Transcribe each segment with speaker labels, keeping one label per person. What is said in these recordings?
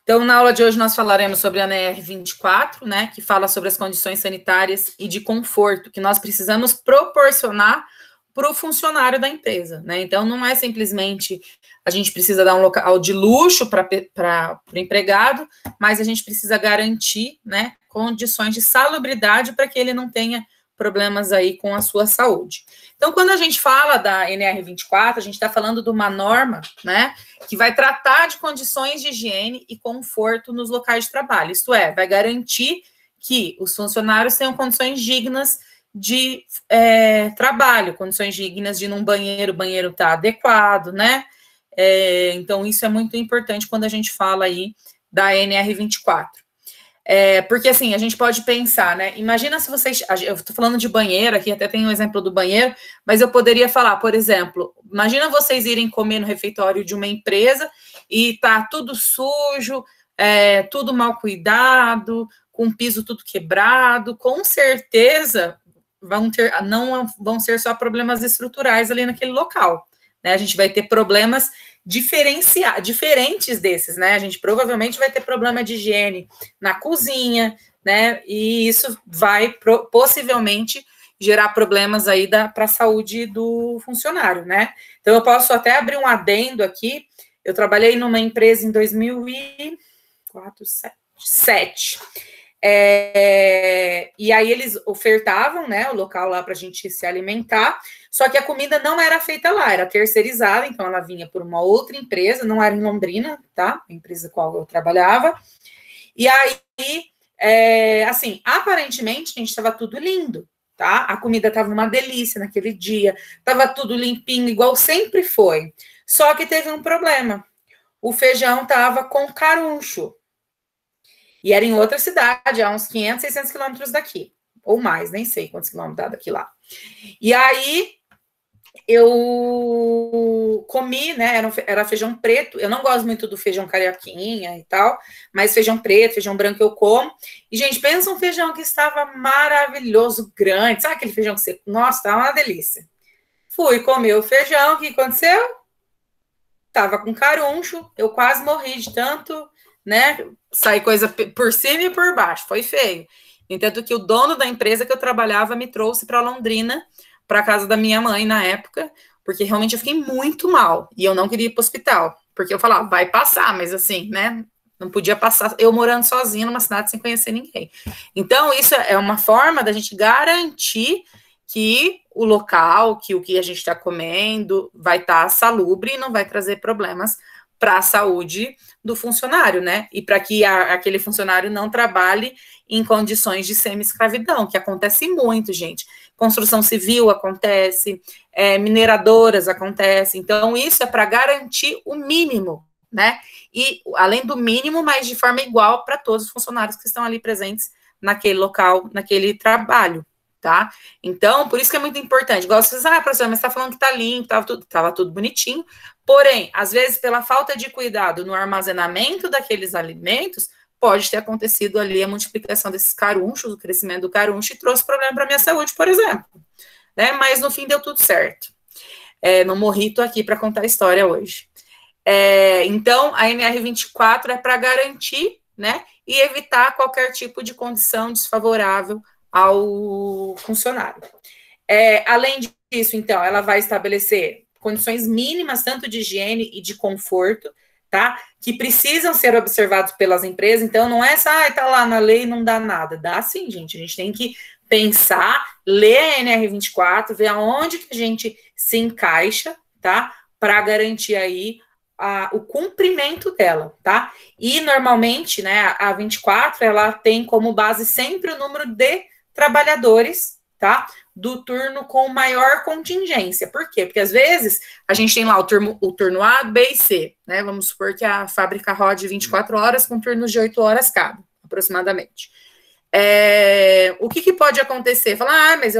Speaker 1: Então, na aula de hoje, nós falaremos sobre a ANR 24, né, que fala sobre as condições sanitárias e de conforto que nós precisamos proporcionar para o funcionário da empresa, né? Então, não é simplesmente a gente precisa dar um local de luxo para o empregado, mas a gente precisa garantir, né, condições de salubridade para que ele não tenha problemas aí com a sua saúde. Então, quando a gente fala da NR 24, a gente está falando de uma norma, né, que vai tratar de condições de higiene e conforto nos locais de trabalho. Isto é, vai garantir que os funcionários tenham condições dignas de trabalho, condições dignas de ir num banheiro, o banheiro está adequado, né? Então, isso é muito importante quando a gente fala aí da NR 24. Porque, assim, a gente pode pensar, né? Imagina se vocês... Eu estou falando de banheiro aqui, até tem um exemplo do banheiro, mas eu poderia falar, por exemplo, imagina vocês irem comer no refeitório de uma empresa e tá tudo sujo, tudo mal cuidado, com o piso tudo quebrado, com certeza não vão ser só problemas estruturais ali naquele local, né? A gente vai ter problemas diferentes desses, né? A gente provavelmente vai ter problema de higiene na cozinha, né? E isso vai possivelmente gerar problemas aí para a saúde do funcionário, né? Então, eu posso até abrir um adendo aqui. Eu trabalhei numa empresa em 2007. E aí eles ofertavam, né, o local lá para a gente se alimentar, só que a comida não era feita lá, era terceirizada, então ela vinha por uma outra empresa, não era em Londrina, tá? A empresa qual eu trabalhava. E aí, assim, aparentemente, a gente estava tudo lindo, tá? A comida estava uma delícia naquele dia, estava tudo limpinho, igual sempre foi. Só que teve um problema. O feijão estava com caruncho. E era em outra cidade, a uns 500, 600 quilômetros daqui. Ou mais, nem sei quantos quilômetros dá daqui lá. E aí, eu comi, né, era feijão preto. Eu não gosto muito do feijão carioquinha e tal, mas feijão preto, feijão branco eu como. E, gente, pensa um feijão que estava maravilhoso, grande. Sabe aquele feijão que você... Nossa, estava uma delícia. Fui comer o feijão, o que aconteceu? Tava com caruncho, eu quase morri de tanto... né, sair coisa por cima e por baixo, foi feio. Entanto que o dono da empresa que eu trabalhava me trouxe para Londrina, para casa da minha mãe na época, porque realmente eu fiquei muito mal, e eu não queria ir para o hospital, porque eu falava, vai passar, mas assim, né, não podia passar, eu morando sozinha numa cidade sem conhecer ninguém. Então, isso é uma forma da gente garantir que o local, que o que a gente está comendo vai estar salubre e não vai trazer problemas para a saúde do funcionário, né? E para que aquele funcionário não trabalhe em condições de semi-escravidão, que acontece muito, gente. Construção civil acontece, mineradoras acontece. Então, isso é para garantir o mínimo, né? E, além do mínimo, mas de forma igual para todos os funcionários que estão ali presentes naquele local, naquele trabalho, tá? Então, por isso que é muito importante. Igual vocês, professora, mas você está falando que está limpo, estava tudo bonitinho. Porém, às vezes, pela falta de cuidado no armazenamento daqueles alimentos, pode ter acontecido ali a multiplicação desses carunchos, o crescimento do caruncho, e trouxe problema para a minha saúde, por exemplo. Né? Mas, no fim, deu tudo certo. Não morri, estou aqui para contar a história hoje. Então, a NR 24 é para garantir, né, e evitar qualquer tipo de condição desfavorável ao funcionário. Além disso, então, ela vai estabelecer condições mínimas, tanto de higiene e de conforto, tá? Que precisam ser observados pelas empresas. Então, não é só, tá lá na lei e não dá nada. Dá sim, gente. A gente tem que pensar, ler a NR24, ver aonde que a gente se encaixa, tá? Para garantir aí o cumprimento dela, tá? E, normalmente, né, a 24, ela tem como base sempre o número de trabalhadores, tá? Do turno com maior contingência. Por quê? Porque às vezes a gente tem lá o turno A, B e C, né? Vamos supor que a fábrica rode 24 horas com turnos de 8 horas cada, aproximadamente. O que pode acontecer? Falar, mas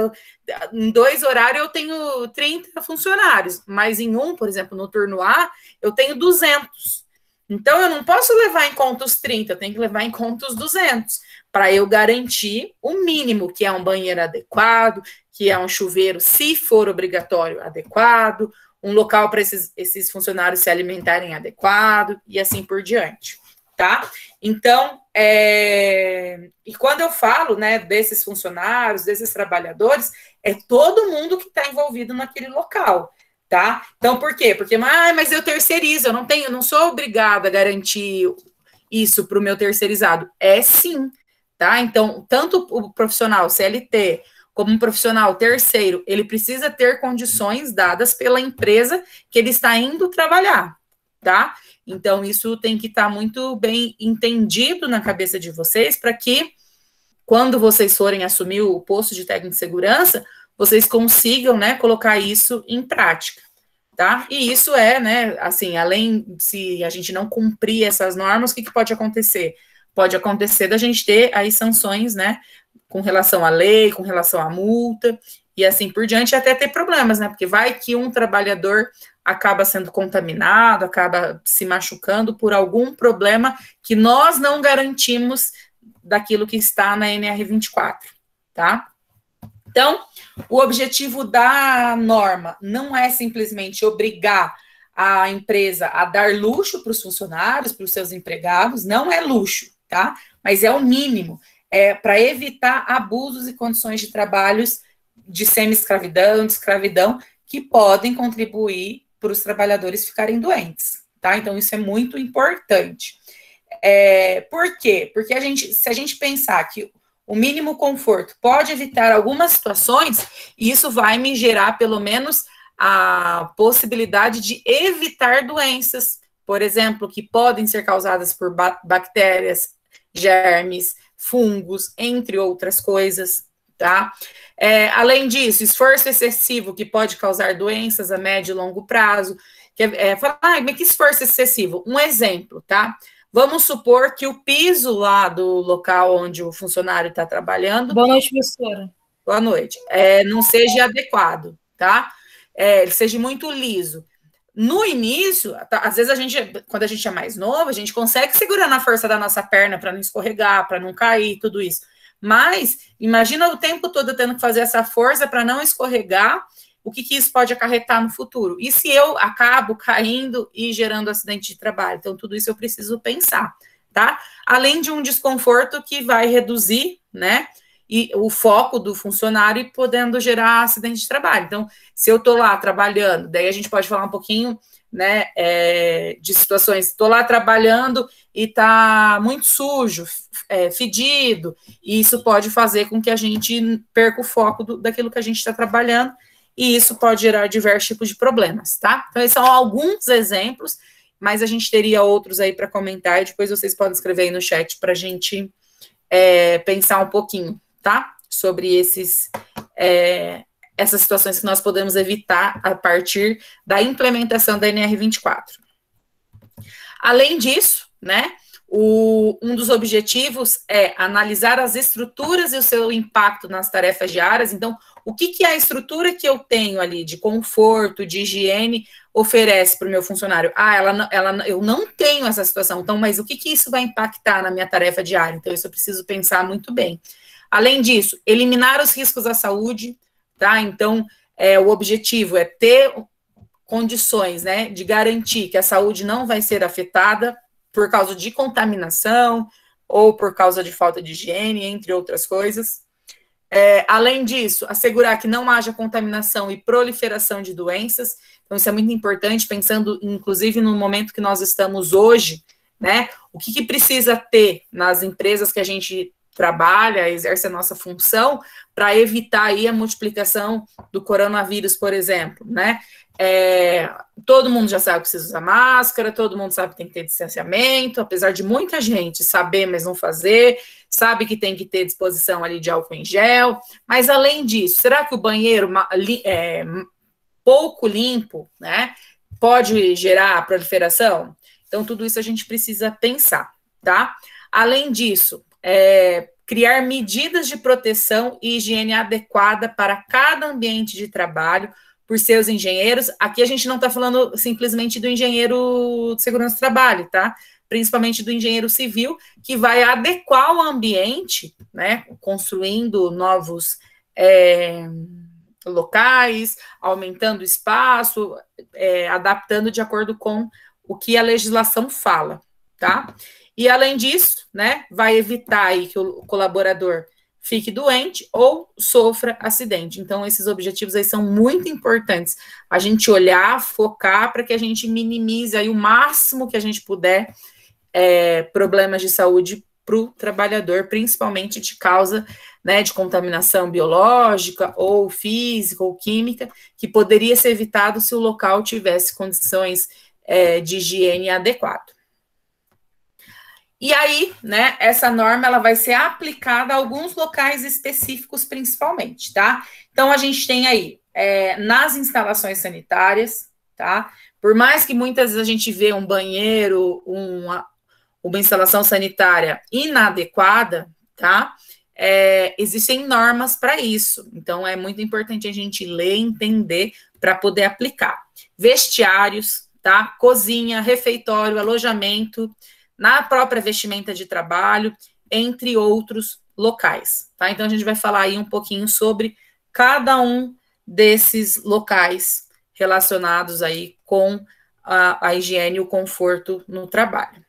Speaker 1: em 2 horários eu tenho 30 funcionários, mas em um, por exemplo, no turno A, eu tenho 200. Então, eu não posso levar em conta os 30, eu tenho que levar em conta os 200, para eu garantir o mínimo, que é um banheiro adequado, que é um chuveiro, se for obrigatório, adequado, um local para esses funcionários se alimentarem adequado, e assim por diante. tá? Então, e quando eu falo, né, desses funcionários, desses trabalhadores, é todo mundo que está envolvido naquele local, tá? Então, por quê? Porque, mas eu terceirizo, eu não sou obrigada a garantir isso para o meu terceirizado. É sim, tá? Então, tanto o profissional CLT como um profissional terceiro, ele precisa ter condições dadas pela empresa que ele está indo trabalhar, tá? Então, isso tem que estar muito bem entendido na cabeça de vocês, para que, quando vocês forem assumir o posto de técnico de segurança, vocês consigam, né, colocar isso em prática, tá? E isso né, assim, além, se a gente não cumprir essas normas, o que pode acontecer? Pode acontecer da gente ter aí sanções, né, com relação à lei, com relação à multa, e assim por diante, até ter problemas, né, porque vai que um trabalhador acaba sendo contaminado, acaba se machucando por algum problema que nós não garantimos daquilo que está na NR24, tá? Então, o objetivo da norma não é simplesmente obrigar a empresa a dar luxo para os funcionários, para os seus empregados, não é luxo, tá? Mas é o mínimo, para evitar abusos e condições de trabalhos de semi-escravidão, de escravidão, que podem contribuir para os trabalhadores ficarem doentes, tá? Então, isso é muito importante. Por quê? Porque se a gente pensar que o mínimo conforto pode evitar algumas situações, isso vai me gerar, pelo menos, a possibilidade de evitar doenças, por exemplo, que podem ser causadas por bactérias, germes, fungos, entre outras coisas, tá? Além disso, esforço excessivo que pode causar doenças a médio e longo prazo. Mas que esforço excessivo? Um exemplo, tá? Vamos supor que o piso lá do local onde o funcionário está trabalhando...
Speaker 2: Boa noite, professora.
Speaker 1: Boa noite. Não seja adequado, tá? Ele seja muito liso. No início, às vezes quando a gente é mais novo, a gente consegue segurar na força da nossa perna para não escorregar, para não cair, tudo isso. Mas imagina o tempo todo tendo que fazer essa força para não escorregar, o que isso pode acarretar no futuro? E se eu acabo caindo e gerando acidente de trabalho? Então, tudo isso eu preciso pensar, tá? Além de um desconforto que vai reduzir, né, e o foco do funcionário e podendo gerar acidente de trabalho. Então, se eu estou lá trabalhando, daí a gente pode falar um pouquinho, né, de situações, estou lá trabalhando e está muito sujo, fedido, e isso pode fazer com que a gente perca o foco daquilo que a gente está trabalhando, e isso pode gerar diversos tipos de problemas, tá? Então, esses são alguns exemplos, mas a gente teria outros aí para comentar, e depois vocês podem escrever aí no chat para a gente pensar um pouquinho, tá? Sobre essas situações que nós podemos evitar a partir da implementação da NR24. Além disso, né, um dos objetivos é analisar as estruturas e o seu impacto nas tarefas diárias. Então, o que a estrutura que eu tenho ali de conforto, de higiene, oferece para o meu funcionário? Eu não tenho essa situação, então, mas o que isso vai impactar na minha tarefa diária? Então, isso eu preciso pensar muito bem. Além disso, eliminar os riscos à saúde, tá? Então, o objetivo é ter condições, né, de garantir que a saúde não vai ser afetada por causa de contaminação ou por causa de falta de higiene, entre outras coisas. Além disso, assegurar que não haja contaminação e proliferação de doenças. Então, isso é muito importante, pensando, inclusive, no momento que nós estamos hoje, né? O que precisa ter nas empresas que a gente trabalha, exerce a nossa função, para evitar aí a multiplicação do coronavírus, por exemplo, né? Todo mundo já sabe que precisa usar máscara, todo mundo sabe que tem que ter distanciamento, apesar de muita gente saber, mas não fazer, sabe que tem que ter disposição ali de álcool em gel, mas além disso, será que o banheiro pouco limpo, né, pode gerar proliferação? Então, tudo isso a gente precisa pensar, tá? Além disso, criar medidas de proteção e higiene adequada para cada ambiente de trabalho por seus engenheiros. Aqui a gente não está falando simplesmente do engenheiro de segurança do trabalho, tá? Principalmente do engenheiro civil, que vai adequar o ambiente, né? Construindo novos locais, aumentando o espaço, adaptando de acordo com o que a legislação fala, tá? E, além disso, né, vai evitar aí que o colaborador fique doente ou sofra acidente. Então, esses objetivos aí são muito importantes. A gente olhar, focar para que a gente minimize aí o máximo que a gente puder problemas de saúde para o trabalhador, principalmente de causa, né, de contaminação biológica ou física ou química, que poderia ser evitado se o local tivesse condições de higiene adequado. E aí, né, essa norma ela vai ser aplicada a alguns locais específicos, principalmente, tá? Então, a gente tem aí, nas instalações sanitárias, tá? Por mais que muitas vezes a gente vê um banheiro, uma instalação sanitária inadequada, tá? Existem normas para isso. Então, é muito importante a gente ler, entender, para poder aplicar. Vestiários, tá? Cozinha, refeitório, alojamento, na própria vestimenta de trabalho, entre outros locais, tá? Então, a gente vai falar aí um pouquinho sobre cada um desses locais relacionados aí com a higiene e o conforto no trabalho.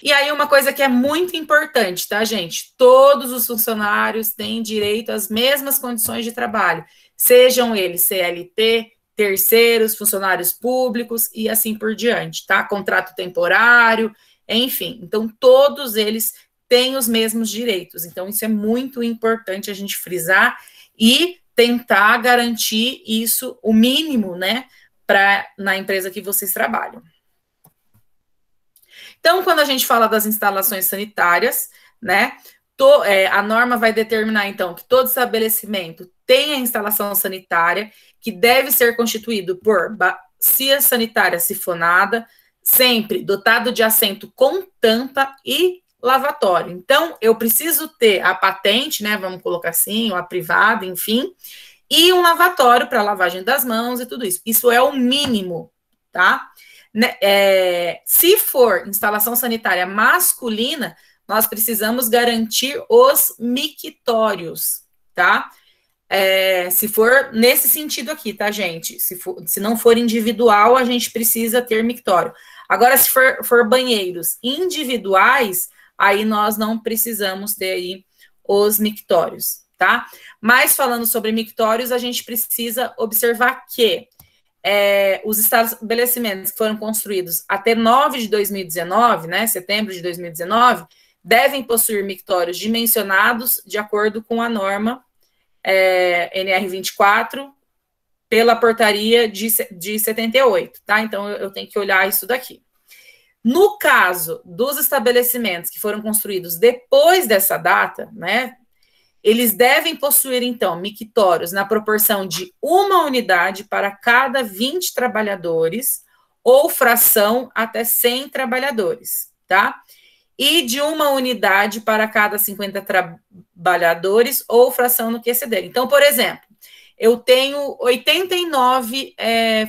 Speaker 1: E aí, uma coisa que é muito importante, tá, gente? Todos os funcionários têm direito às mesmas condições de trabalho, sejam eles CLT, terceiros, funcionários públicos e assim por diante, tá? Contrato temporário, enfim. Então, todos eles têm os mesmos direitos. Então, isso é muito importante a gente frisar e tentar garantir isso, o mínimo, né, na empresa que vocês trabalham. Então, quando a gente fala das instalações sanitárias, né, a norma vai determinar, então, que todo estabelecimento tenha instalação sanitária, que deve ser constituído por bacia sanitária sifonada, sempre dotado de assento com tampa e lavatório. Então, eu preciso ter a patente, né, vamos colocar assim, ou a privada, enfim, e um lavatório para lavagem das mãos e tudo isso. Isso é o mínimo, tá? Se for instalação sanitária masculina, nós precisamos garantir os mictórios, tá? Se for nesse sentido aqui, tá, gente? Se não for individual, a gente precisa ter mictório. Agora, se for banheiros individuais, aí nós não precisamos ter aí os mictórios, tá? Mas falando sobre mictórios, a gente precisa observar que os estabelecimentos que foram construídos até 9 de 2019, né, setembro de 2019, devem possuir mictórios dimensionados de acordo com a norma NR24 pela portaria de 78, tá? Então, eu tenho que olhar isso daqui. No caso dos estabelecimentos que foram construídos depois dessa data, né, eles devem possuir, então, mictórios na proporção de 1 unidade para cada 20 trabalhadores ou fração até 100 trabalhadores, tá? E de 1 unidade para cada 50 trabalhadores ou fração no que exceder. Então, por exemplo, eu tenho 89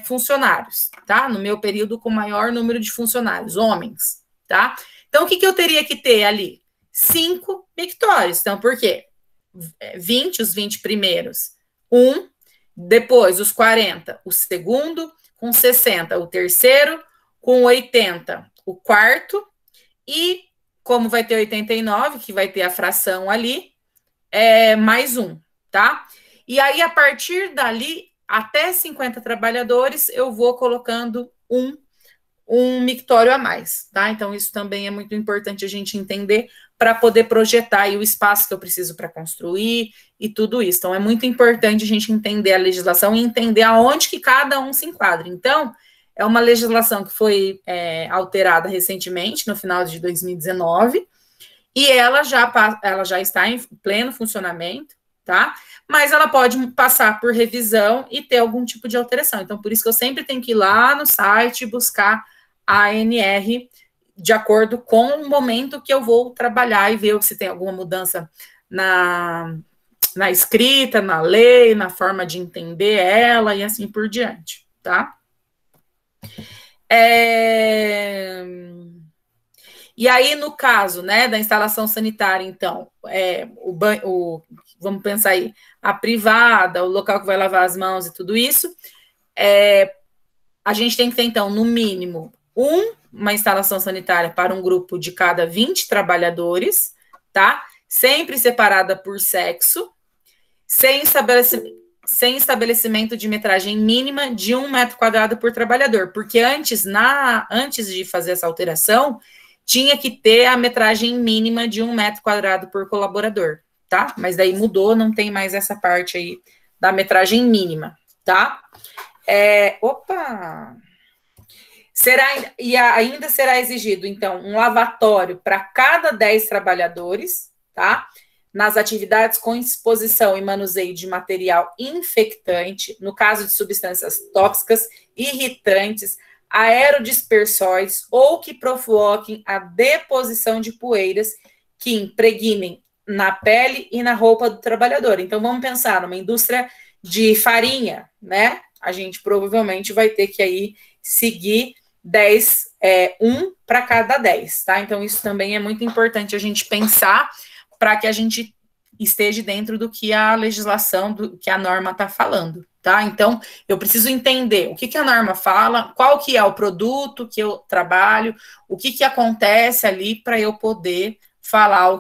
Speaker 1: funcionários, tá? No meu período com maior número de funcionários, homens, tá? Então, o que eu teria que ter ali? 5 mictórios. Então, por quê? 20, os 20 primeiros, depois os 40, o segundo, com 60, o terceiro, com 80, o quarto, e como vai ter 89, que vai ter a fração ali, mais tá? E aí, a partir dali, até 50 trabalhadores, eu vou colocando um mictório a mais, tá? Então, isso também é muito importante a gente entender para poder projetar aí o espaço que eu preciso para construir e tudo isso. Então, é muito importante a gente entender a legislação e entender aonde que cada um se enquadra. Então, é uma legislação que foi alterada recentemente, no final de 2019, e ela já está em pleno funcionamento, tá? Mas ela pode passar por revisão e ter algum tipo de alteração. Então, por isso que eu sempre tenho que ir lá no site e buscar a ANR de acordo com o momento que eu vou trabalhar e ver se tem alguma mudança na escrita, na lei, na forma de entender ela e assim por diante, tá? E aí, no caso, né, da instalação sanitária, então, vamos pensar aí, a privada, o local que vai lavar as mãos e tudo isso, a gente tem que ter, então, no mínimo, uma instalação sanitária para um grupo de cada 20 trabalhadores, tá? Sempre separada por sexo, sem estabelecimento de metragem mínima de 1 metro quadrado por trabalhador, porque antes de fazer essa alteração, tinha que ter a metragem mínima de 1 metro quadrado por colaborador, tá? Mas daí mudou, não tem mais essa parte aí da metragem mínima, tá? Ainda será exigido, então, um lavatório para cada 10 trabalhadores, tá? Nas atividades com exposição e manuseio de material infectante, no caso de substâncias tóxicas, irritantes, aerodispersóides ou que provoquem a deposição de poeiras que impregnem na pele e na roupa do trabalhador. Então, vamos pensar numa indústria de farinha, né? A gente provavelmente vai ter que aí seguir 10, 1 para cada 10, tá? Então, isso também é muito importante a gente pensar para que a gente esteja dentro do que a legislação, do que a norma está falando, tá? Então, eu preciso entender o que a norma fala, qual que é o produto que eu trabalho, o que acontece ali para eu poder falar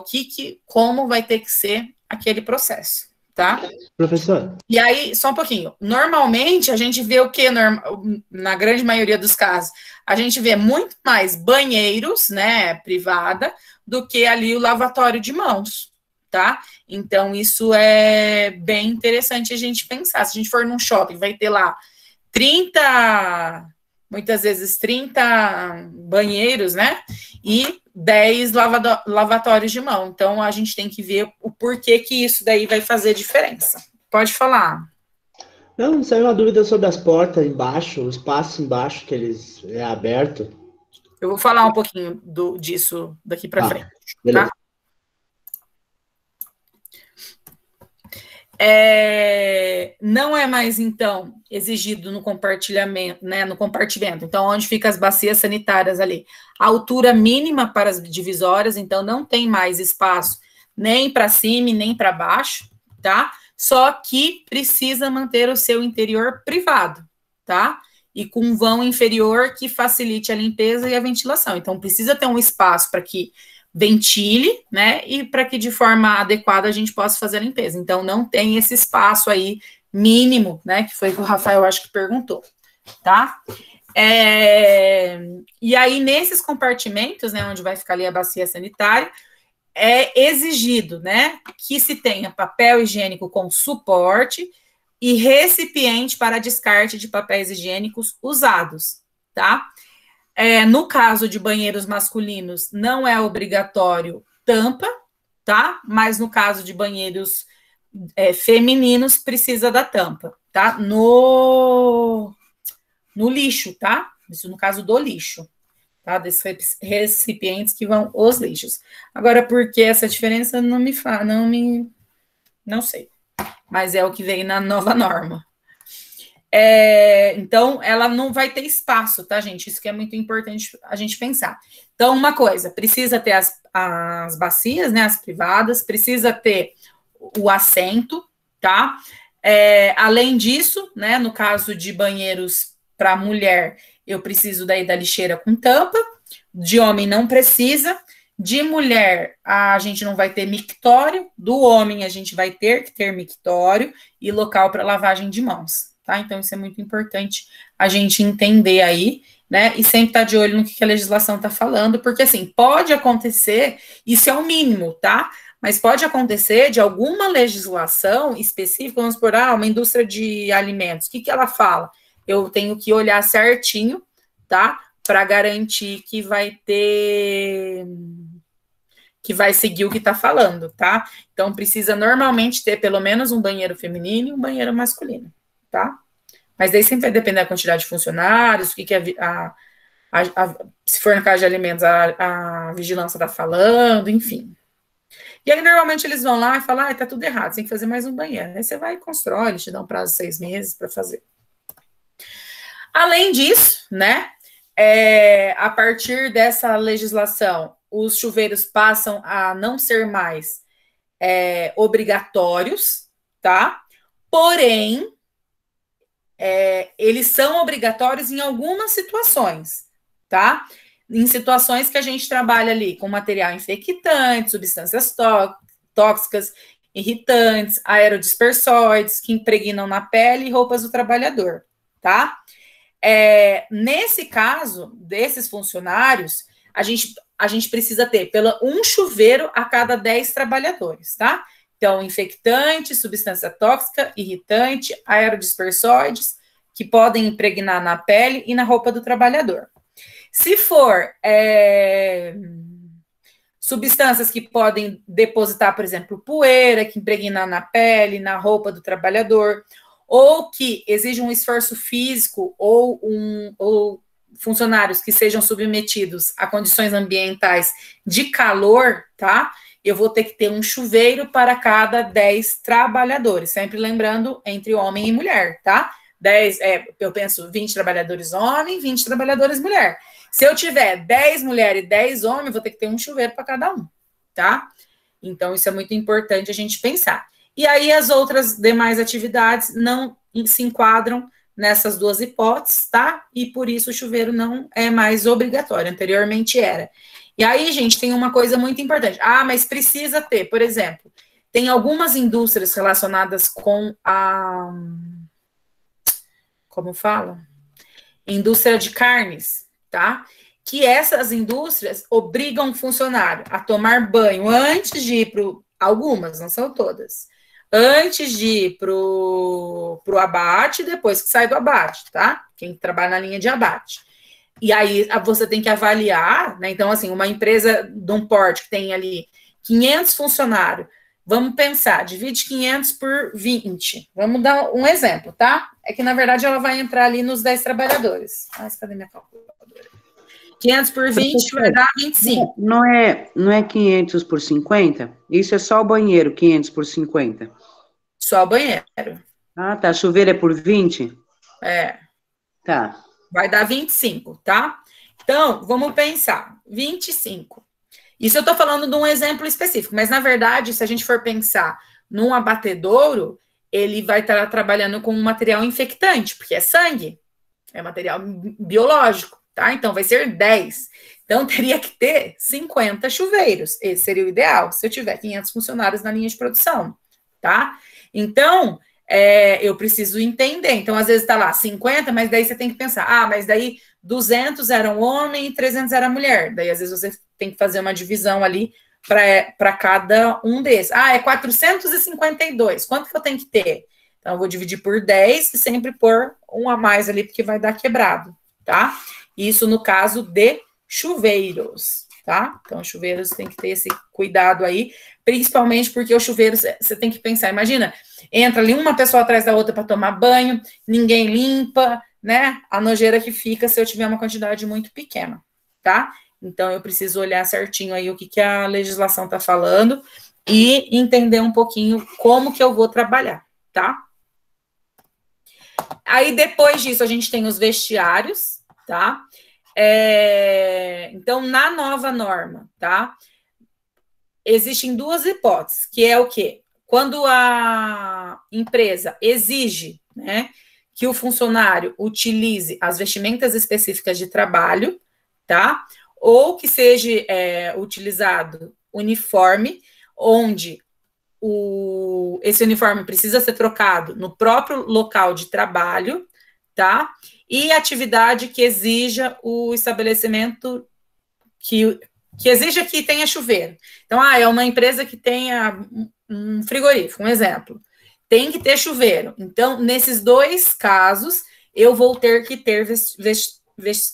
Speaker 1: como vai ter que ser aquele processo, tá?
Speaker 2: Professor.
Speaker 1: E aí, só um pouquinho. Normalmente, a gente vê o que, na grande maioria dos casos, a gente vê muito mais banheiros, né, privada, do que ali o lavatório de mãos, tá? Então, isso é bem interessante a gente pensar. Se a gente for num shopping, vai ter lá 30, muitas vezes 30 banheiros, né? E 10 lavatórios de mão. Então, a gente tem que ver o porquê que isso daí vai fazer diferença. Pode falar.
Speaker 2: Não, saiu uma dúvida sobre as portas embaixo, o espaço embaixo que eles é aberto.
Speaker 1: Eu vou falar um pouquinho disso daqui para frente. Beleza. Tá? Não é mais, então, exigido no compartilhamento, né, no compartimento. Então, onde ficam as bacias sanitárias ali. A altura mínima para as divisórias, então não tem mais espaço nem para cima e nem para baixo, tá? Só que precisa manter o seu interior privado, tá? E com um vão inferior que facilite a limpeza e a ventilação. Então, precisa ter um espaço para que ventile, né, e para que de forma adequada a gente possa fazer a limpeza. Então, não tem esse espaço aí mínimo, né, que foi o que o Rafael, acho que perguntou, tá? E aí, nesses compartimentos, né, onde vai ficar ali a bacia sanitária, é exigido, né, que se tenha papel higiênico com suporte e recipiente para descarte de papéis higiênicos usados, tá? No caso de banheiros masculinos, não é obrigatório tampa, tá? Mas no caso de banheiros femininos, precisa da tampa, tá? No lixo, tá? Isso no caso do lixo, tá? Desses recipientes que vão os lixos. Agora, por que essa diferença? Não sei. Mas é o que vem na nova norma. Então, ela não vai ter espaço, tá, gente? Isso que é muito importante a gente pensar. Então, uma coisa, precisa ter as bacias, né, as privadas, precisa ter o assento, tá? Além disso, né, no caso de banheiros para mulher, eu preciso daí da lixeira com tampa, de homem não precisa, de mulher a gente não vai ter mictório, do homem a gente vai ter que ter mictório e local para lavagem de mãos. Tá? Então, isso é muito importante a gente entender aí, né? E sempre estar de olho no que a legislação está falando, porque, assim, pode acontecer, isso é o mínimo, tá? Mas pode acontecer de alguma legislação específica, vamos supor, uma indústria de alimentos, o que ela fala? Eu tenho que olhar certinho, tá? Para garantir que vai seguir o que está falando, tá? Então, precisa normalmente ter pelo menos um banheiro feminino e um banheiro masculino. Tá? Mas daí sempre vai depender da quantidade de funcionários, o que se for na casa de alimentos, a vigilância está falando, enfim. E aí, normalmente, eles vão lá e falam, tá tudo errado, você tem que fazer mais um banheiro. Aí você vai e constrói, eles te dão um prazo de 6 meses para fazer. Além disso, né, a partir dessa legislação, os chuveiros passam a não ser mais obrigatórios, tá? Porém, eles são obrigatórios em algumas situações, tá? Em situações que a gente trabalha ali com material infectante, substâncias tóxicas, irritantes, aerodispersóides, que impregnam na pele e roupas do trabalhador, tá? Nesse caso, desses funcionários, a gente precisa ter um chuveiro a cada 10 trabalhadores, tá? Então, infectante, substância tóxica, irritante, aerodispersóides, que podem impregnar na pele e na roupa do trabalhador. Se for substâncias que podem depositar, por exemplo, poeira, que impregna na pele, na roupa do trabalhador, ou que exige um esforço físico, ou funcionários que sejam submetidos a condições ambientais de calor, tá? Eu vou ter que ter um chuveiro para cada 10 trabalhadores, sempre lembrando entre homem e mulher, tá? Eu penso 20 trabalhadores homem, 20 trabalhadores mulher. Se eu tiver 10 mulheres e 10 homens, vou ter que ter um chuveiro para cada um, tá? Então, isso é muito importante a gente pensar. E aí, as outras demais atividades não se enquadram nessas duas hipóteses, tá? E por isso o chuveiro não é mais obrigatório, anteriormente era. E aí, gente, tem uma coisa muito importante. Mas precisa ter, por exemplo, tem algumas indústrias relacionadas com a... Como fala? Indústria de carnes, tá? Que essas indústrias obrigam o funcionário a tomar banho antes de ir algumas, não são todas, antes de ir pro abate, depois que sai do abate, tá? Quem trabalha na linha de abate. E aí você tem que avaliar, né? Então, assim, uma empresa de um porte que tem ali 500 funcionários, vamos pensar, divide 500 por 20. Vamos dar um exemplo, tá? É que, na verdade, ela vai entrar ali nos 10 trabalhadores. Cadê minha calculadora? 500 por 20 vai dar 25.
Speaker 3: Não é 500 por 50? Isso é só o banheiro, 500 por 50?
Speaker 1: Só o banheiro.
Speaker 3: Ah, tá. Chuveiro é por 20?
Speaker 1: Tá. Vai dar 25, tá? Então, vamos pensar. 25. Isso eu tô falando de um exemplo específico, mas, na verdade, se a gente for pensar num abatedouro, ele vai estar trabalhando com um material infectante, porque é sangue, é material biológico, tá? Então, vai ser 10. Então, teria que ter 50 chuveiros. Esse seria o ideal, se eu tiver 500 funcionários na linha de produção, tá? Então, eu preciso entender. Então, às vezes tá lá 50, mas daí você tem que pensar, mas daí 200 eram homem e 300 era mulher. Daí, às vezes, você tem que fazer uma divisão ali para cada um desses. É 452. Quanto que eu tenho que ter? Então, eu vou dividir por 10 e sempre pôr um a mais ali, porque vai dar quebrado, tá? Isso no caso de chuveiros, tá? Então, chuveiros tem que ter esse cuidado aí, principalmente porque o chuveiro, você tem que pensar, imagina, entra ali uma pessoa atrás da outra para tomar banho, ninguém limpa, né? A nojeira que fica se eu tiver uma quantidade muito pequena, tá? Então, eu preciso olhar certinho aí o que a legislação está falando e entender um pouquinho como que eu vou trabalhar, tá? Aí, depois disso, a gente tem os vestiários, tá? Então, na nova norma, tá? Existem duas hipóteses, que é o quê? Quando a empresa exige, né, que o funcionário utilize as vestimentas específicas de trabalho, tá? Ou que seja utilizado uniforme, onde esse uniforme precisa ser trocado no próprio local de trabalho, tá? E atividade que exija o estabelecimento que exija que tenha chuveiro. Então, é uma empresa que tenha um frigorífico, um exemplo. Tem que ter chuveiro. Então, nesses dois casos, eu vou ter que ter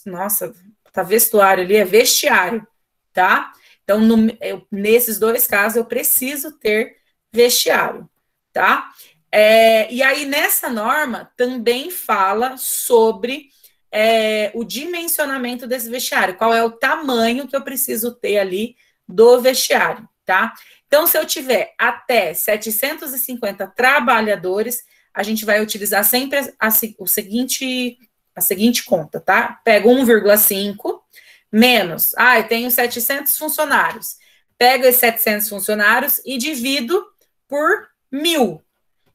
Speaker 1: nossa, tá vestuário ali, é vestiário, tá? Então, nesses dois casos, eu preciso ter vestiário, tá? E aí, nessa norma, também fala sobre o dimensionamento desse vestiário, qual é o tamanho que eu preciso ter ali do vestiário, tá? Então, se eu tiver até 750 trabalhadores, a gente vai utilizar sempre a seguinte conta, tá? Pego 1,5 menos, eu tenho 700 funcionários. Pego esses 700 funcionários e divido por 1.000.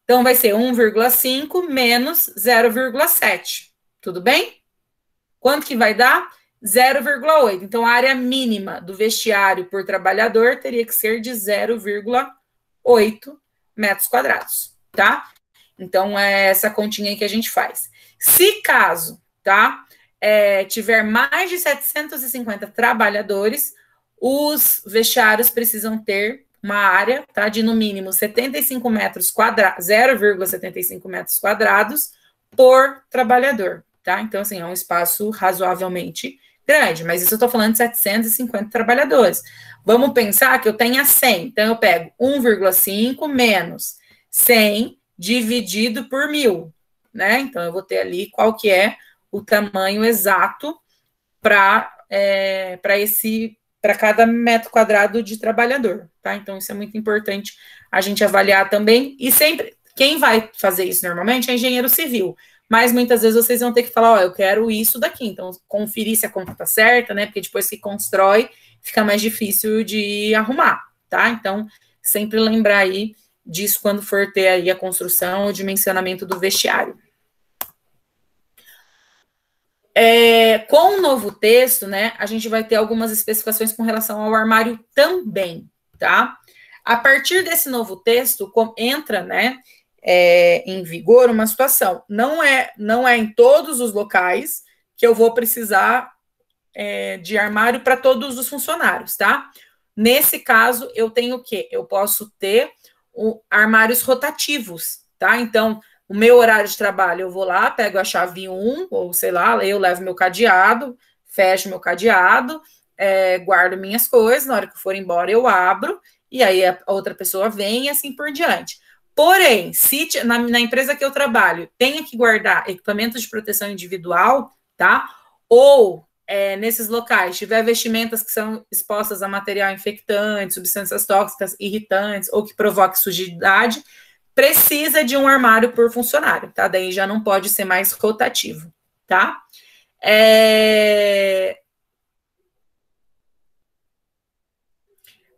Speaker 1: Então, vai ser 1,5 menos 0,7. Tudo bem? Quanto que vai dar? 0,8. Então, a área mínima do vestiário por trabalhador teria que ser de 0,8 metros quadrados, tá? Então, é essa continha aí que a gente faz. Se caso, tá, tiver mais de 750 trabalhadores, os vestiários precisam ter uma área, tá, de no mínimo 75 metros quadrados, 0,75 metros quadrados por trabalhador, tá? Então, assim, é um espaço razoavelmente grande, mas isso eu tô falando de 750 trabalhadores. Vamos pensar que eu tenha 100, então eu pego 1,5 menos 100 dividido por 1.000, né? Então, eu vou ter ali qual que é o tamanho exato para cada metro quadrado de trabalhador, tá? Então, isso é muito importante a gente avaliar também. E sempre, quem vai fazer isso normalmente é engenheiro civil, mas muitas vezes vocês vão ter que falar, ó, eu quero isso daqui, então conferir se a conta tá certa, né? Porque depois que constrói, fica mais difícil de arrumar, tá? Então, sempre lembrar aí disso quando for ter aí a construção ou dimensionamento do vestiário. Com o novo texto, né, a gente vai ter algumas especificações com relação ao armário também, tá? A partir desse novo texto, entra, né, em vigor uma situação. Não é em todos os locais que eu vou precisar de armário para todos os funcionários, tá? Nesse caso, eu tenho o quê? Eu posso ter armários rotativos, tá? Então, o meu horário de trabalho, eu vou lá, pego a chave 1, ou sei lá, eu levo meu cadeado, fecho meu cadeado, guardo minhas coisas, na hora que eu for embora eu abro, e aí a outra pessoa vem e assim por diante. Porém, se na empresa que eu trabalho tenha que guardar equipamentos de proteção individual, tá? Ou nesses locais tiver vestimentas que são expostas a material infectante, substâncias tóxicas, irritantes, ou que provoque sujidade, precisa de um armário por funcionário, tá? Daí já não pode ser mais rotativo, tá?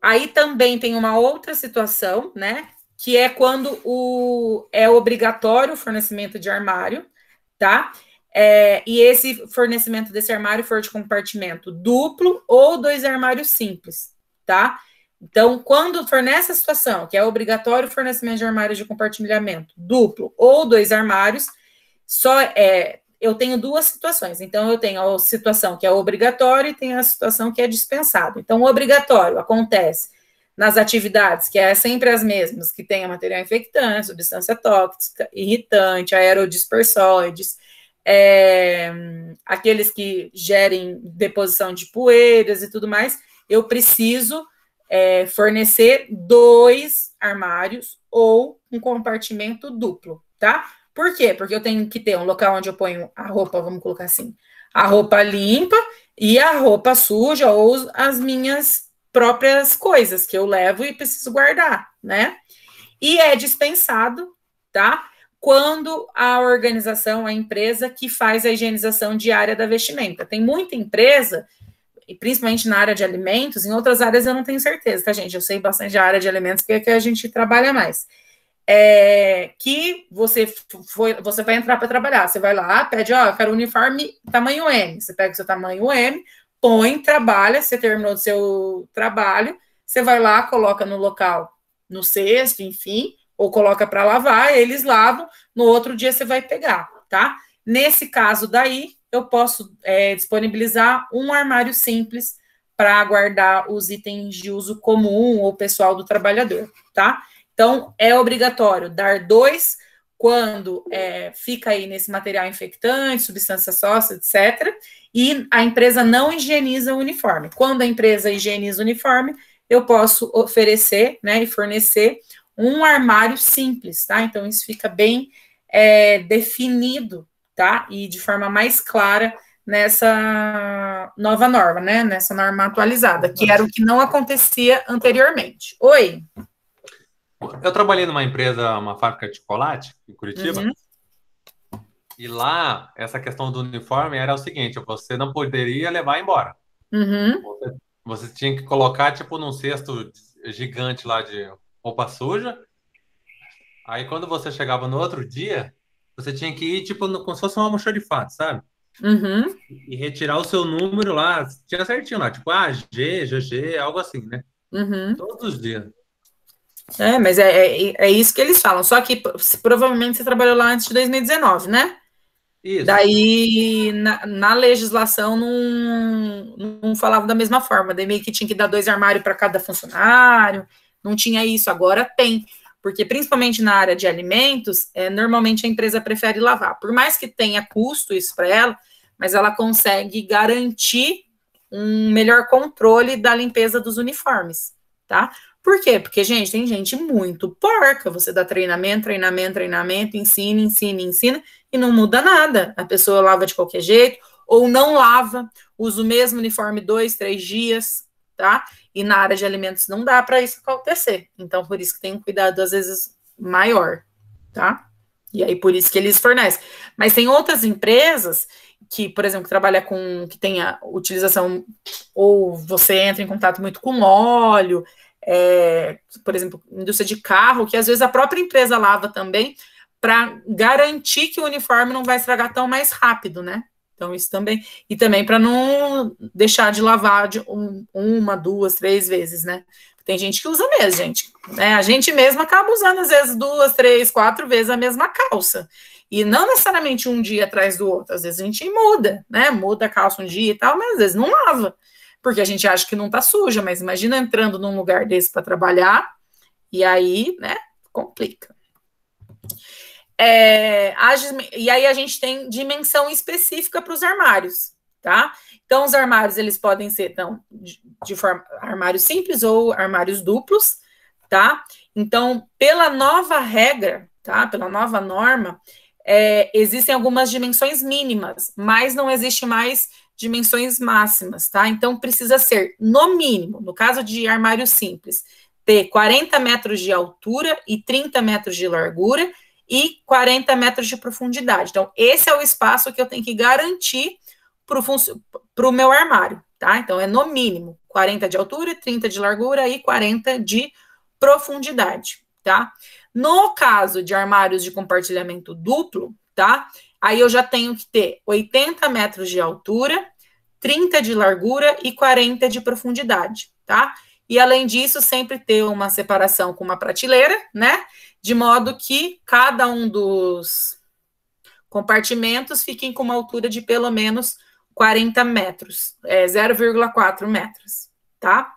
Speaker 1: Aí também tem uma outra situação, né? Que é quando é obrigatório o fornecimento de armário, tá? E esse fornecimento desse armário for de compartimento duplo ou 2 armários simples, tá? Então, quando for nessa situação, que é obrigatório o fornecimento de armários de compartilhamento duplo ou 2 armários, eu tenho 2 situações. Então, eu tenho a situação que é obrigatório e tenho a situação que é dispensado. Então, o obrigatório acontece nas atividades, que é sempre as mesmas, que tem material infectante, substância tóxica, irritante, aerodispersóides, aqueles que gerem deposição de poeiras e tudo mais, eu preciso fornecer 2 armários ou um compartimento duplo, tá? Por quê? Porque eu tenho que ter um local onde eu ponho a roupa, vamos colocar assim, a roupa limpa e a roupa suja ou as minhas próprias coisas que eu levo e preciso guardar, né? E é dispensado, tá? Quando a organização, a empresa que faz a higienização diária da vestimenta. Tem muita empresa, e principalmente na área de alimentos, em outras áreas eu não tenho certeza, tá, gente? Eu sei bastante da área de alimentos, porque é que a gente trabalha mais. Que você vai entrar para trabalhar, você vai lá, pede, eu quero uniforme tamanho M, você pega o seu tamanho M, põe, trabalha, você terminou o seu trabalho, você vai lá, coloca no local, no cesto, enfim, ou coloca para lavar, eles lavam, no outro dia você vai pegar, tá? Nesse caso daí, eu posso disponibilizar um armário simples para guardar os itens de uso comum ou pessoal do trabalhador, tá? Então, é obrigatório dar 2 quando fica aí nesse material infectante, substância sócia, etc., e a empresa não higieniza o uniforme. Quando a empresa higieniza o uniforme, eu posso oferecer, né, e fornecer um armário simples, tá? Então, isso fica bem definido, tá? E de forma mais clara nessa nova norma, né? Nessa norma atualizada, que era o que não acontecia anteriormente. Oi?
Speaker 4: Eu trabalhei numa empresa, uma fábrica de chocolate, em Curitiba, e lá, essa questão do uniforme era o seguinte, você não poderia levar embora. Você tinha que colocar, tipo, num cesto gigante lá de roupa suja. Aí, quando você chegava no outro dia, você tinha que ir, tipo, como se fosse uma almoxarifado, sabe? e retirar o seu número lá, tinha certinho lá, tipo, G, GG, algo assim, né? Todos os dias.
Speaker 1: Mas é isso que eles falam. Só que provavelmente você trabalhou lá antes de 2019, né?
Speaker 4: Isso.
Speaker 1: Daí, na legislação, não falava da mesma forma. Daí meio que tinha que dar 2 armários para cada funcionário. Não tinha isso. Agora tem. Porque, principalmente na área de alimentos, normalmente a empresa prefere lavar. Por mais que tenha custo isso para ela, mas ela consegue garantir um melhor controle da limpeza dos uniformes, tá? Por quê? Porque, gente, tem gente muito porca. Você dá treinamento, ensina, e não muda nada. A pessoa lava de qualquer jeito, ou não lava, usa o mesmo uniforme 2, 3 dias, tá? E na área de alimentos não dá para isso acontecer. Então, por isso que tem um cuidado, às vezes, maior, tá? E aí, por isso que eles fornecem. Mas tem outras empresas que, por exemplo, trabalha que tem a utilização, ou você entra em contato muito com óleo, por exemplo, indústria de carro, que às vezes a própria empresa lava também, para garantir que o uniforme não vai estragar tão mais rápido, né? Então, isso também. E também para não deixar de lavar de 1, 2, 3 vezes, né? Tem gente que usa mesmo, gente. Né? A gente mesmo acaba usando, às vezes, 2, 3, 4 vezes a mesma calça. E não necessariamente um dia atrás do outro. Às vezes a gente muda, né? Muda a calça um dia e tal, mas às vezes não lava. Porque a gente acha que não tá suja, mas imagina entrando num lugar desse para trabalhar, e aí, né, complica. E aí a gente tem dimensão específica para os armários, tá? Então, os armários, eles podem ser, então, de forma armários simples ou armários duplos, tá? Então, pela nova regra, tá? Pela nova norma, existem algumas dimensões mínimas, mas não existe mais dimensões máximas, tá? Então, precisa ser, no mínimo, no caso de armário simples, ter 40 metros de altura e 30 metros de largura e 40 metros de profundidade. Então, esse é o espaço que eu tenho que garantir para o meu armário, tá? Então, é no mínimo 40 de altura, 30 de largura e 40 de profundidade, tá? No caso de armários de compartilhamento duplo, tá? Aí eu já tenho que ter 80 metros de altura, 30 de largura e 40 de profundidade, tá? E, além disso, sempre ter uma separação com uma prateleira, né? De modo que cada um dos compartimentos fiquem com uma altura de pelo menos 40 metros, 0,4 metros, tá?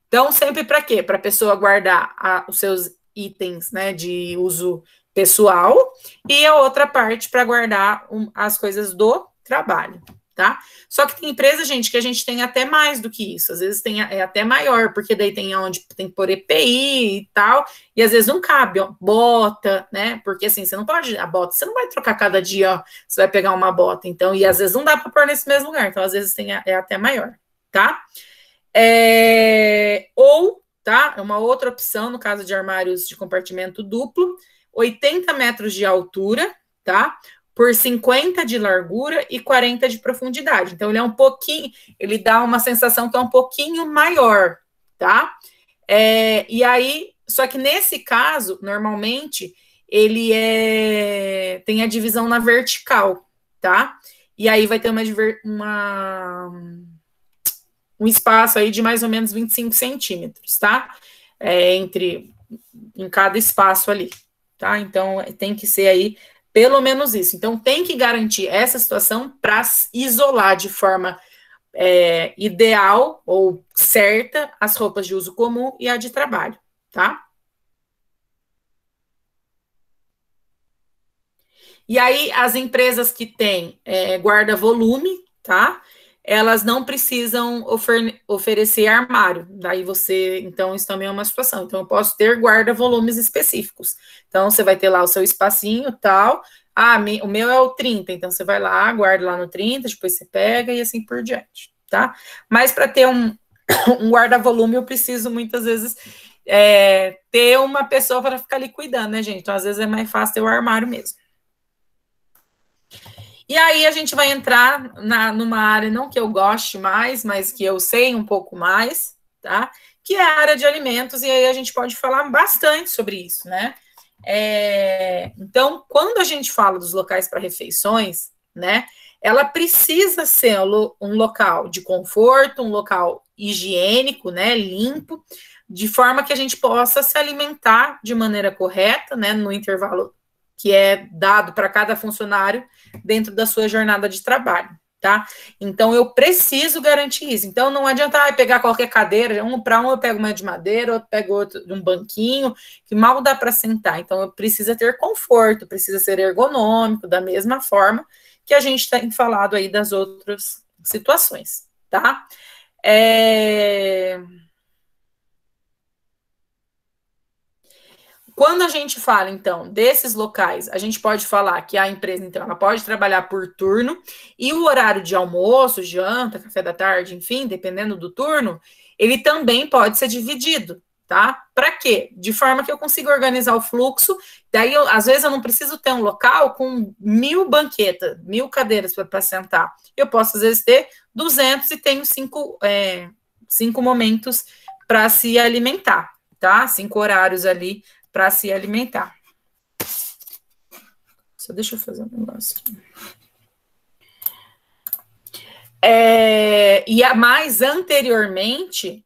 Speaker 1: Então, sempre para quê? Para a pessoa guardar os seus itens, né, de uso pessoal, e a outra parte para guardar as coisas do trabalho, tá? Só que tem empresa, gente, que a gente tem até mais do que isso, às vezes é até maior, porque daí tem onde tem que pôr EPI e tal, e às vezes não cabe, ó, bota, né, porque assim, você não pode, a bota, você não vai trocar cada dia, ó, você vai pegar uma bota, então, e às vezes não dá para pôr nesse mesmo lugar, então às vezes é até maior, tá? Ou, tá, é uma outra opção, no caso de armários de compartimento duplo, 80 metros de altura, tá? Por 50 de largura e 40 de profundidade. Então, ele é um pouquinho, ele dá uma sensação que é um pouquinho maior, tá? E aí, só que nesse caso, normalmente, ele tem a divisão na vertical, tá? E aí vai ter um espaço aí de mais ou menos 25 centímetros, tá? Em cada espaço ali, tá? Então, tem que ser aí pelo menos isso. Então, tem que garantir essa situação para isolar de forma ideal ou certa as roupas de uso comum e a de trabalho, tá? E aí, as empresas que têm guarda-volume, tá? Elas não precisam oferecer armário. Daí então, isso também é uma situação. Então, eu posso ter guarda-volumes específicos. Então, você vai ter lá o seu espacinho e tal. O meu é o 30, então você vai lá, guarda lá no 30, depois você pega e assim por diante, tá? Mas para ter um guarda-volume, eu preciso muitas vezes ter uma pessoa para ficar ali cuidando, né, gente? Então, às vezes é mais fácil ter o armário mesmo. E aí a gente vai entrar numa área, não que eu goste mais, mas que eu sei um pouco mais, tá? Que é a área de alimentos, e aí a gente pode falar bastante sobre isso, né? Então, quando a gente fala dos locais para refeições, né, ela precisa ser um local de conforto, um local higiênico, né, limpo, de forma que a gente possa se alimentar de maneira correta, né, no intervalo que é dado para cada funcionário dentro da sua jornada de trabalho, tá? Então, eu preciso garantir isso. Então, não adianta pegar qualquer cadeira, para um eu pego uma de madeira, outro pego outro de um banquinho, que mal dá para sentar. Então, eu preciso ter conforto, precisa ser ergonômico, da mesma forma que a gente tem falado aí das outras situações, tá? Quando a gente fala, então, desses locais, a gente pode falar que a empresa, então, ela pode trabalhar por turno e o horário de almoço, janta, café da tarde, enfim, dependendo do turno, ele também pode ser dividido, tá? Para quê? De forma que eu consiga organizar o fluxo, daí, às vezes, eu não preciso ter um local com 1000 banquetas, 1000 cadeiras para sentar. Eu posso, às vezes, ter 200 e tenho 5 momentos para se alimentar, tá? 5 horários ali para se alimentar. Só deixa eu fazer um negócio aqui. E a mais anteriormente,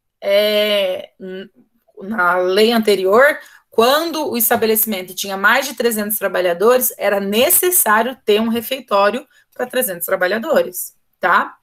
Speaker 1: na lei anterior, quando o estabelecimento tinha mais de 300 trabalhadores, era necessário ter um refeitório para 300 trabalhadores, tá?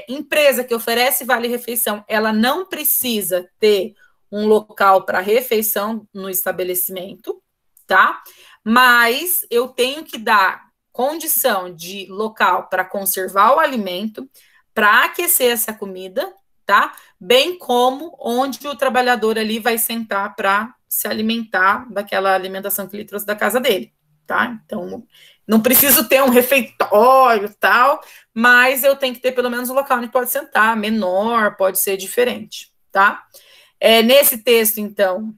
Speaker 1: Empresa que oferece vale-refeição, ela não precisa ter um local para refeição no estabelecimento, tá? Mas eu tenho que dar condição de local para conservar o alimento, para aquecer essa comida, tá? Bem como onde o trabalhador ali vai sentar para se alimentar daquela alimentação que ele trouxe da casa dele, tá? Então, não preciso ter um refeitório, tal, mas eu tenho que ter pelo menos um local onde pode sentar, menor, pode ser diferente, tá? Nesse texto, então,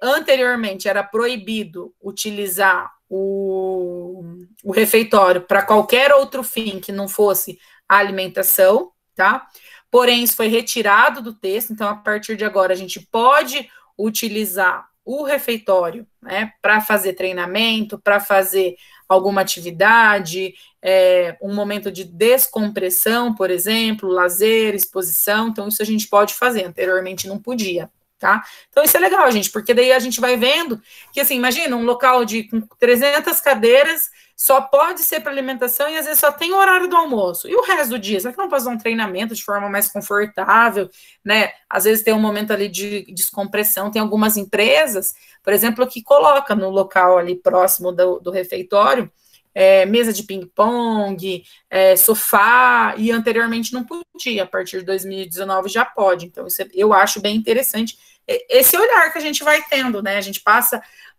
Speaker 1: anteriormente era proibido utilizar o refeitório para qualquer outro fim que não fosse a alimentação, tá? Porém, isso foi retirado do texto, então, a partir de agora, a gente pode utilizar o refeitório, né, para fazer treinamento, para fazer alguma atividade, um momento de descompressão, por exemplo, lazer, exposição, então isso a gente pode fazer, anteriormente não podia, tá? Então isso é legal, gente, porque daí a gente vai vendo que, assim, imagina um local com 300 cadeiras, só pode ser para alimentação e às vezes só tem o horário do almoço. E o resto do dia? Será que não pode fazer um treinamento de forma mais confortável, né? Às vezes tem um momento ali de descompressão. Tem algumas empresas, por exemplo, que coloca no local ali próximo do refeitório, mesa de ping-pong, sofá, e anteriormente não podia, a partir de 2019 já pode. Então, isso eu acho bem interessante. Esse olhar que a gente vai tendo, né? A gente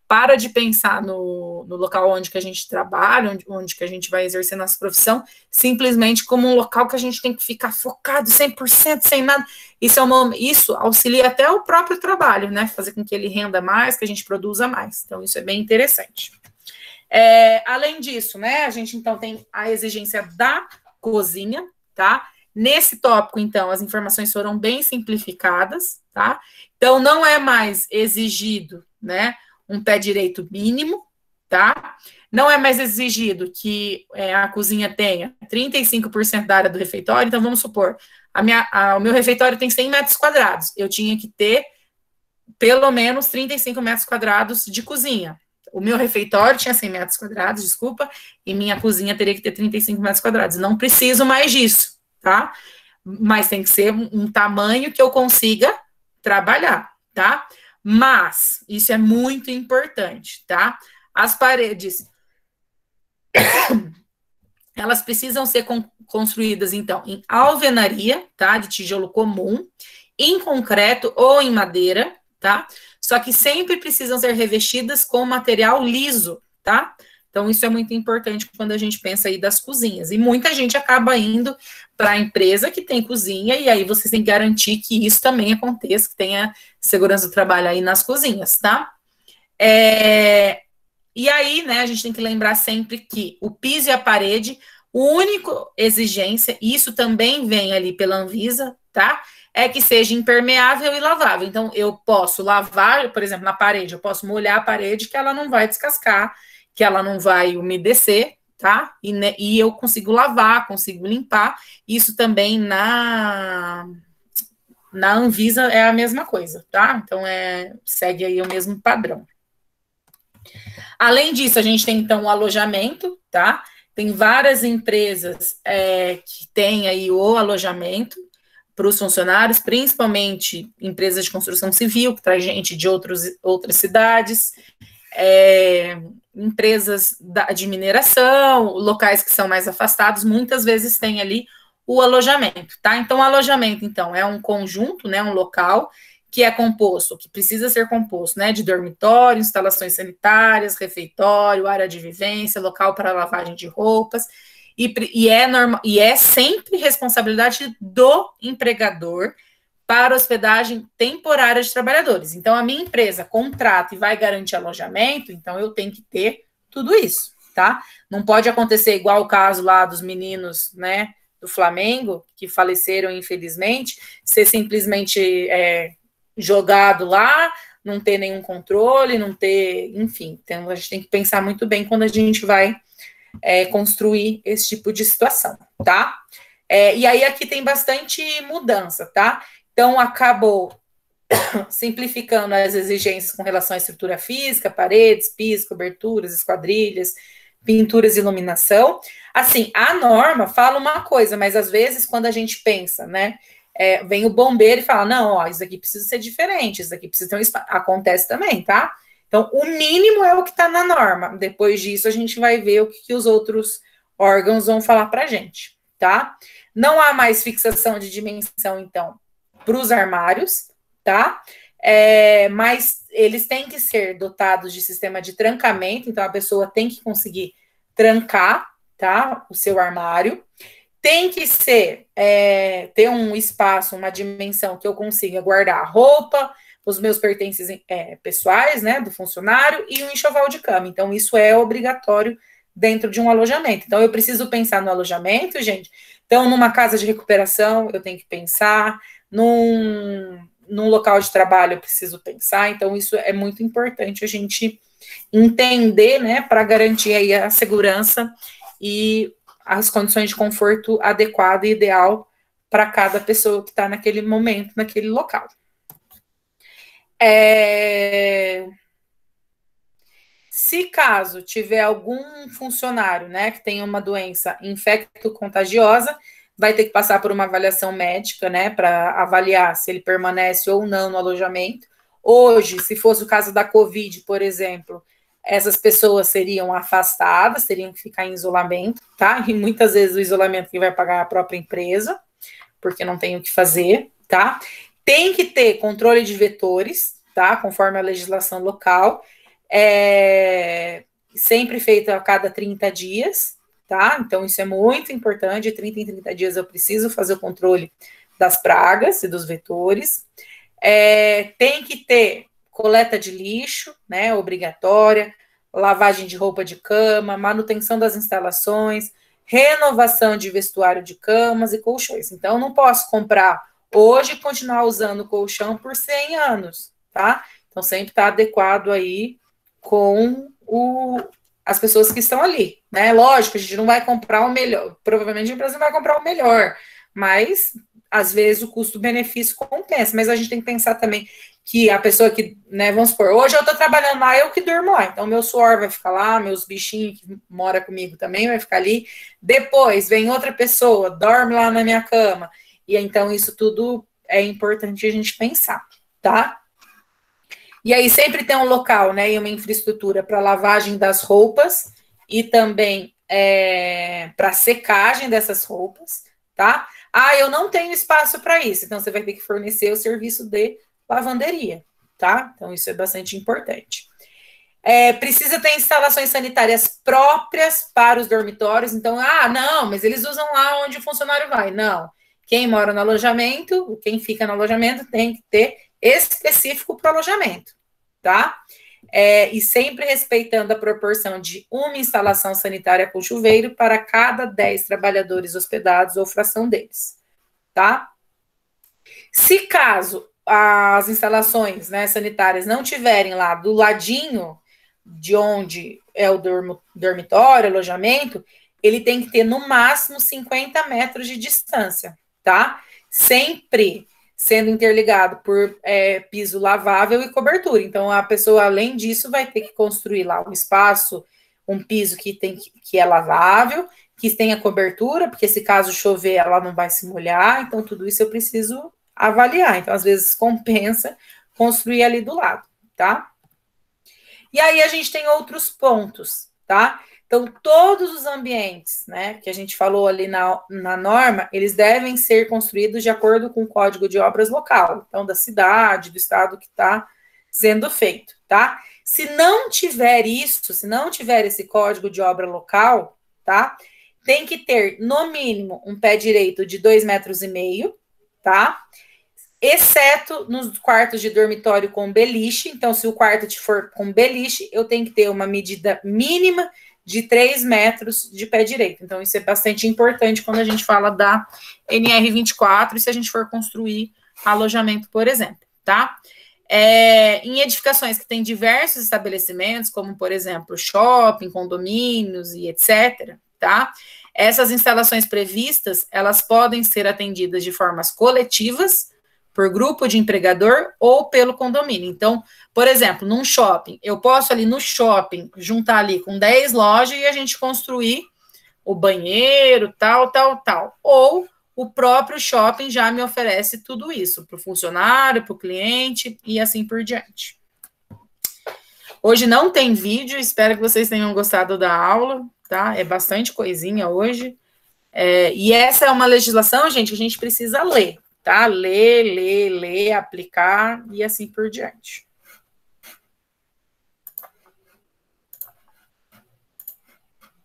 Speaker 1: para de pensar no local onde que a gente trabalha, onde que a gente vai exercer nossa profissão, simplesmente como um local que a gente tem que ficar focado 100%, sem nada. Isso auxilia até o próprio trabalho, né? Fazer com que ele renda mais, que a gente produza mais. Então, isso é bem interessante. Além disso, né, a gente, então, tem a exigência da cozinha, tá? Nesse tópico, então, as informações foram bem simplificadas, tá? Então, não é mais exigido, né, um pé direito mínimo, tá? Não é mais exigido que a cozinha tenha 35% da área do refeitório. Então, vamos supor, o meu refeitório tem 100 metros quadrados. Eu tinha que ter pelo menos 35 metros quadrados de cozinha. O meu refeitório tinha 100 metros quadrados, desculpa, e minha cozinha teria que ter 35 metros quadrados. Não preciso mais disso, tá? Mas tem que ser um tamanho que eu consiga trabalhar, tá? Mas, isso é muito importante, tá? As paredes, elas precisam ser construídas, então, em alvenaria, tá? De tijolo comum, em concreto ou em madeira, tá? Só que sempre precisam ser revestidas com material liso, tá? Então, isso é muito importante quando a gente pensa aí das cozinhas. E muita gente acaba indo para a empresa que tem cozinha, e aí vocês têm que garantir que isso também aconteça, que tenha segurança do trabalho aí nas cozinhas, tá? E aí, né, a gente tem que lembrar sempre que o piso e a parede, O único exigência, e isso também vem ali pela Anvisa, tá? É que seja impermeável e lavável. Então, eu posso lavar, por exemplo, na parede, eu posso molhar a parede que ela não vai descascar, que ela não vai umedecer, tá? E eu consigo lavar, consigo limpar. Isso também na Anvisa é a mesma coisa, tá? Então, segue aí o mesmo padrão. Além disso, a gente tem, então, o alojamento, tá? Tem várias empresas que têm aí o alojamento para os funcionários, principalmente empresas de construção civil, que traz gente de outras cidades, empresas de mineração, locais que são mais afastados, muitas vezes tem ali o alojamento, tá? Então, o alojamento, então, é um conjunto, né, um local que é composto, que precisa ser composto, né, de dormitório, instalações sanitárias, refeitório, área de vivência, local para lavagem de roupas, e é sempre responsabilidade do empregador para hospedagem temporária de trabalhadores. Então, a minha empresa contrata e vai garantir alojamento, então eu tenho que ter tudo isso, tá? Não pode acontecer igual o caso lá dos meninos, né, do Flamengo, que faleceram, infelizmente, ser simplesmente jogado lá, não ter nenhum controle, não ter, enfim. Então, a gente tem que pensar muito bem quando a gente vai construir esse tipo de situação, tá? E aí aqui tem bastante mudança, tá? Então, acabou simplificando as exigências com relação à estrutura física, paredes, pisos, coberturas, esquadrilhas, pinturas e iluminação. Assim, a norma fala uma coisa, mas às vezes quando a gente pensa, né, vem o bombeiro e fala, não, ó, isso aqui precisa ser diferente, isso aqui precisa ter um espaço. Acontece também, tá? Então, o mínimo é o que está na norma. Depois disso, a gente vai ver o que os outros órgãos vão falar para a gente, tá? Não há mais fixação de dimensão, então, para os armários, tá? Mas eles têm que ser dotados de sistema de trancamento, então a pessoa tem que conseguir trancar, tá? O seu armário. Tem que ter um espaço, uma dimensão que eu consiga guardar a roupa, os meus pertences pessoais, né, do funcionário, e um enxoval de cama. Então, isso é obrigatório dentro de um alojamento. Então, eu preciso pensar no alojamento, gente. Então, numa casa de recuperação, eu tenho que pensar. Num local de trabalho, eu preciso pensar. Então, isso é muito importante a gente entender, né, para garantir aí a segurança e as condições de conforto adequado e ideal para cada pessoa que está naquele momento, naquele local. Se caso tiver algum funcionário, né, que tenha uma doença infecto-contagiosa, vai ter que passar por uma avaliação médica, né, para avaliar se ele permanece ou não no alojamento. Hoje, se fosse o caso da Covid, por exemplo, essas pessoas seriam afastadas, teriam que ficar em isolamento, tá? E muitas vezes o isolamento que vai pagar a própria empresa, porque não tem o que fazer, tá? Tem que ter controle de vetores, tá? Conforme a legislação local, sempre feito a cada 30 dias, tá? Então, isso é muito importante, de 30 em 30 dias eu preciso fazer o controle das pragas e dos vetores. Tem que ter coleta de lixo, né, obrigatória, lavagem de roupa de cama, manutenção das instalações, renovação de vestuário de camas e colchões. Então, eu não posso comprar hoje e continuar usando o colchão por 100 anos, tá? Então, sempre está adequado aí com as pessoas que estão ali, né? Lógico, a gente não vai comprar o melhor, provavelmente a empresa não vai comprar o melhor, mas, às vezes, o custo-benefício compensa, mas a gente tem que pensar também que a pessoa que, né, vamos supor, hoje eu estou trabalhando lá, eu que durmo lá, então meu suor vai ficar lá, meus bichinhos que moram comigo também vai ficar ali, depois vem outra pessoa, dorme lá na minha cama, e então isso tudo é importante a gente pensar, tá? E aí sempre tem um local, né, e uma infraestrutura para lavagem das roupas, e também para secagem dessas roupas, tá? Eu não tenho espaço para isso, então você vai ter que fornecer o serviço de lavanderia, tá? Então, isso é bastante importante. Precisa ter instalações sanitárias próprias para os dormitórios. Então, não, mas eles usam lá onde o funcionário vai. Não. Quem mora no alojamento, quem fica no alojamento, tem que ter específico para o alojamento, tá? e sempre respeitando a proporção de uma instalação sanitária com chuveiro para cada 10 trabalhadores hospedados ou fração deles, tá? Se caso as instalações, né, sanitárias não tiverem lá do ladinho de onde é o dormitório, alojamento, ele tem que ter no máximo 50 metros de distância, tá? Sempre sendo interligado por piso lavável e cobertura. Então, a pessoa, além disso, vai ter que construir lá um espaço, um piso que é lavável, que tenha cobertura, porque se caso chover, ela não vai se molhar. Então, tudo isso eu preciso avaliar. Então, às vezes, compensa construir ali do lado, tá? E aí, a gente tem outros pontos, tá? Então, todos os ambientes, né, que a gente falou ali na norma, eles devem ser construídos de acordo com o Código de Obras local, então, da cidade, do estado que está sendo feito, tá? Se não tiver isso, se não tiver esse Código de Obra local, tá? Tem que ter, no mínimo, um pé direito de 2,5 metros, tá? Exceto nos quartos de dormitório com beliche. Então, se o quarto for com beliche, eu tenho que ter uma medida mínima de 3 metros de pé direito. Então, isso é bastante importante quando a gente fala da NR24 e se a gente for construir alojamento, por exemplo, tá? Em edificações que têm diversos estabelecimentos, como, por exemplo, shopping, condomínios e etc., tá? Essas instalações previstas, elas podem ser atendidas de formas coletivas, por grupo de empregador ou pelo condomínio. Então, por exemplo, num shopping, eu posso ali no shopping juntar ali com 10 lojas e a gente construir o banheiro, tal. Ou o próprio shopping já me oferece tudo isso para o funcionário, para o cliente e assim por diante. Hoje não tem vídeo, espero que vocês tenham gostado da aula, tá? É bastante coisinha hoje. E essa é uma legislação, gente, que a gente precisa ler. Tá? Ler, aplicar e assim por diante.